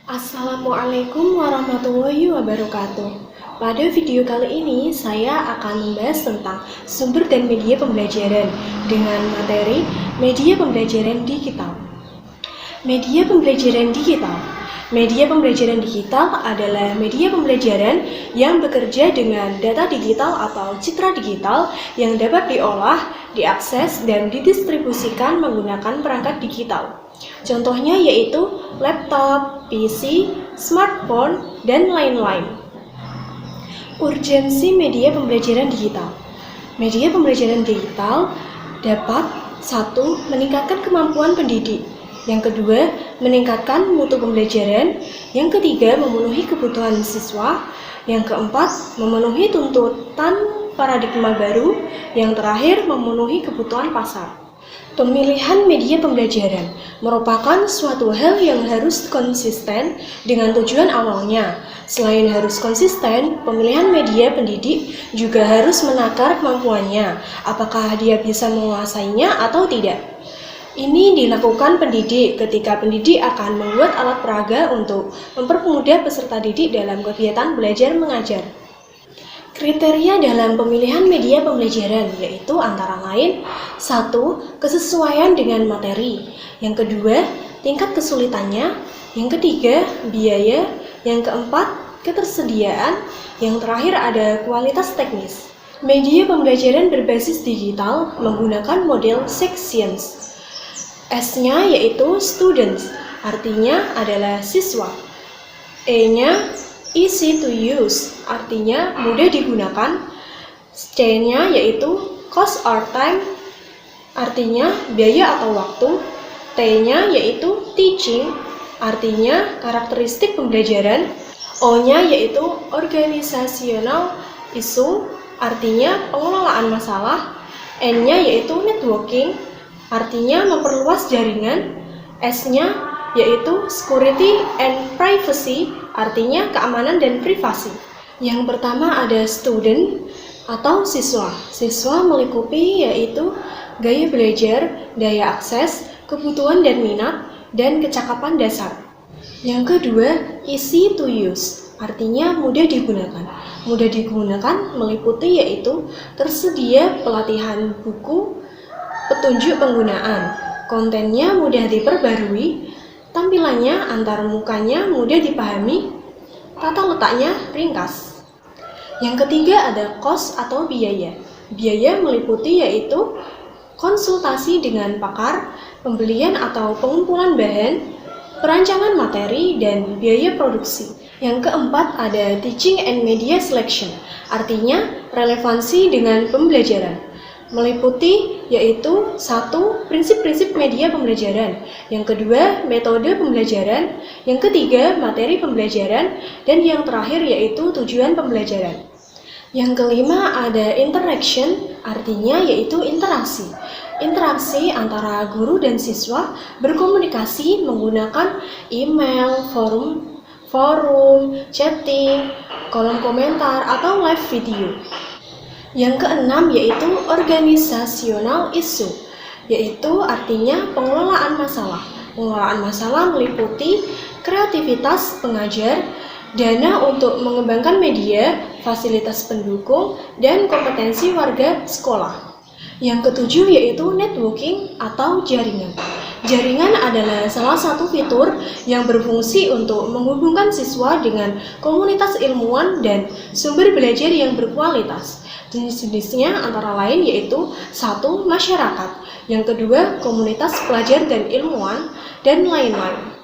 Assalamualaikum warahmatullahi wabarakatuh. Pada video kali ini, saya akan membahas tentang sumber dan media pembelajaran dengan materi media pembelajaran digital. Media pembelajaran digital. Media pembelajaran digital adalah media pembelajaran yang bekerja dengan data digital atau citra digital yang dapat diolah, diakses, dan didistribusikan menggunakan perangkat digital. Contohnya yaitu laptop, PC, smartphone, dan lain-lain. Urgensi media pembelajaran digital. Media pembelajaran digital dapat 1. Meningkatkan kemampuan pendidik. Yang kedua, meningkatkan mutu pembelajaran. Yang ketiga, memenuhi kebutuhan siswa. Yang keempat, memenuhi tuntutan paradigma baru. Yang terakhir, memenuhi kebutuhan pasar. Pemilihan media pembelajaran merupakan suatu hal yang harus konsisten dengan tujuan awalnya. Selain harus konsisten, pemilihan media pendidik juga harus menakar kemampuannya, apakah dia bisa menguasainya atau tidak. Ini dilakukan pendidik ketika pendidik akan membuat alat peraga untuk mempermudah peserta didik dalam kegiatan belajar mengajar. Kriteria dalam pemilihan media pembelajaran yaitu antara lain 1. Kesesuaian dengan materi. Yang kedua, tingkat kesulitannya. Yang ketiga, biaya. Yang keempat, ketersediaan. Yang terakhir ada kualitas teknis. Media pembelajaran berbasis digital menggunakan model sections. S-nya yaitu students, artinya adalah siswa. E-nya easy to use, artinya mudah digunakan. C-nya yaitu cost or time, artinya biaya atau waktu. T-nya yaitu teaching, artinya karakteristik pembelajaran. O-nya yaitu organizational issue, artinya pengelolaan masalah. N-nya yaitu networking, artinya memperluas jaringan. S-nya yaitu security and privacy, artinya keamanan dan privasi. Yang pertama ada student atau siswa. Siswa meliputi yaitu gaya belajar, daya akses, kebutuhan dan minat, dan kecakapan dasar. Yang kedua, easy to use, artinya mudah digunakan. Mudah digunakan meliputi yaitu tersedia pelatihan buku, petunjuk penggunaan, kontennya mudah diperbarui, tampilannya antar mukanya mudah dipahami, tata letaknya ringkas. Yang ketiga ada cost atau biaya. Biaya meliputi yaitu konsultasi dengan pakar, pembelian atau pengumpulan bahan, perancangan materi, dan biaya produksi. Yang keempat ada teaching and media selection, artinya relevansi dengan pembelajaran. Meliputi yaitu 1. Prinsip-prinsip media pembelajaran. Yang kedua, metode pembelajaran. Yang ketiga, materi pembelajaran. Dan yang terakhir yaitu tujuan pembelajaran. Yang kelima ada interaction, artinya yaitu interaksi. Interaksi antara guru dan siswa berkomunikasi menggunakan email, forum, chatting, kolom komentar, atau live video. Yang keenam yaitu organizational issue, yaitu artinya pengelolaan masalah. Pengelolaan masalah meliputi kreativitas pengajar, dana untuk mengembangkan media, fasilitas pendukung, dan kompetensi warga sekolah. Yang ketujuh yaitu networking atau jaringan. Jaringan adalah salah satu fitur yang berfungsi untuk menghubungkan siswa dengan komunitas ilmuwan dan sumber belajar yang berkualitas. Jenis-jenisnya antara lain yaitu 1. Masyarakat, yang kedua komunitas pelajar dan ilmuwan, dan lain-lain.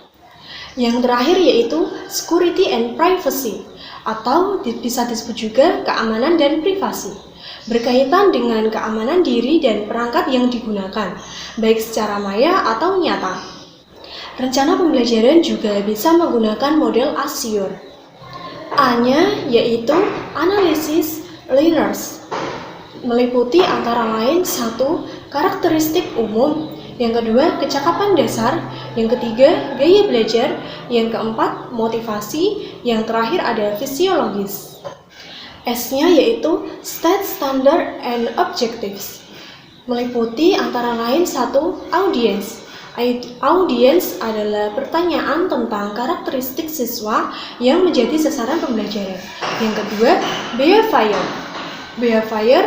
Yang terakhir yaitu security and privacy, atau bisa disebut juga keamanan dan privasi, berkaitan dengan keamanan diri dan perangkat yang digunakan, baik secara maya atau nyata. Rencana pembelajaran juga bisa menggunakan model Azure. A-nya yaitu analisis learners, meliputi antara lain 1. Karakteristik umum, yang kedua kecakapan dasar, yang ketiga gaya belajar, yang keempat motivasi, yang terakhir ada fisiologis. S-nya yaitu state standard and objectives, meliputi antara lain 1. Audience, Audience adalah pertanyaan tentang karakteristik siswa yang menjadi sasaran pembelajaran. Yang kedua, behavior. Behavior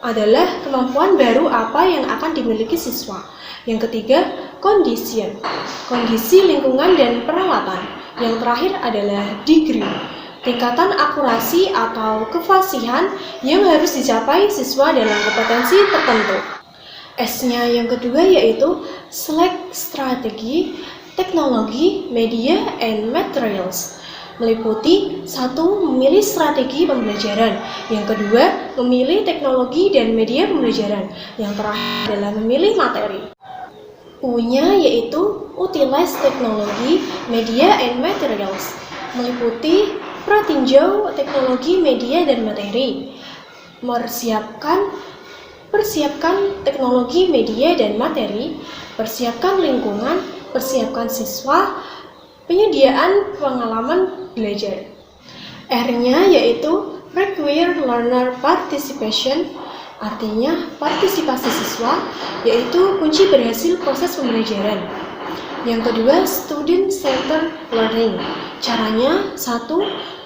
adalah kemampuan baru apa yang akan dimiliki siswa. Yang ketiga, condition. Kondisi lingkungan dan peralatan. Yang terakhir adalah degree. Tingkatan akurasi atau kefasihan yang harus dicapai siswa dalam kompetensi tertentu. S-nya yang kedua yaitu select strategi, teknologi, media, and materials. Meliputi 1. Memilih strategi pembelajaran. Yang kedua, memilih teknologi dan media pembelajaran. Yang terakhir adalah memilih materi. U-nya yaitu utilize teknologi, media, and materials. Meliputi pratinjau teknologi, media, dan materi. Persiapkan teknologi, media, dan materi, persiapkan lingkungan, persiapkan siswa, penyediaan pengalaman belajar. R-nya yaitu require learner participation, artinya partisipasi siswa, yaitu kunci berhasil proses pembelajaran. Yang kedua, student centered learning. Caranya, 1.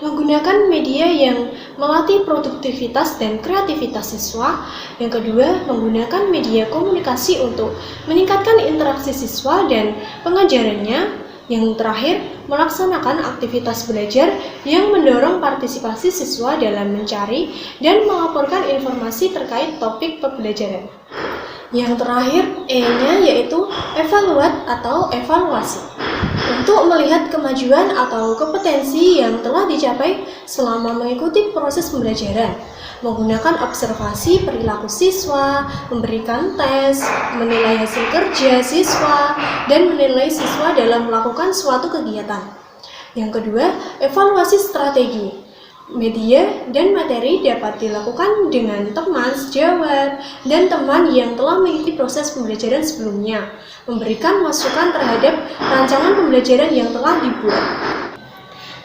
Menggunakan media yang melatih produktivitas dan kreativitas siswa. Yang kedua, menggunakan media komunikasi untuk meningkatkan interaksi siswa dan pengajarannya. Yang terakhir, melaksanakan aktivitas belajar yang mendorong partisipasi siswa dalam mencari dan melaporkan informasi terkait topik pembelajaran. Yang terakhir, E-nya yaitu evaluate atau evaluasi. Untuk melihat kemajuan atau kompetensi yang telah dicapai selama mengikuti proses pembelajaran, menggunakan observasi perilaku siswa, memberikan tes, menilai hasil kerja siswa, dan menilai siswa dalam melakukan suatu kegiatan. Yang kedua, evaluasi strategi. Media dan materi dapat dilakukan dengan teman sejawat dan teman yang telah mengikuti proses pembelajaran sebelumnya, memberikan masukan terhadap rancangan pembelajaran yang telah dibuat.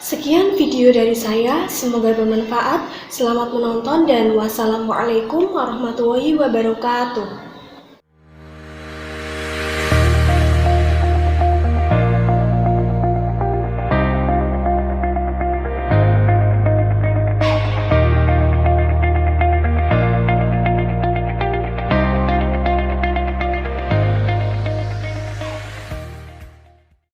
Sekian video dari saya, semoga bermanfaat. Selamat menonton dan wassalamualaikum warahmatullahi wabarakatuh.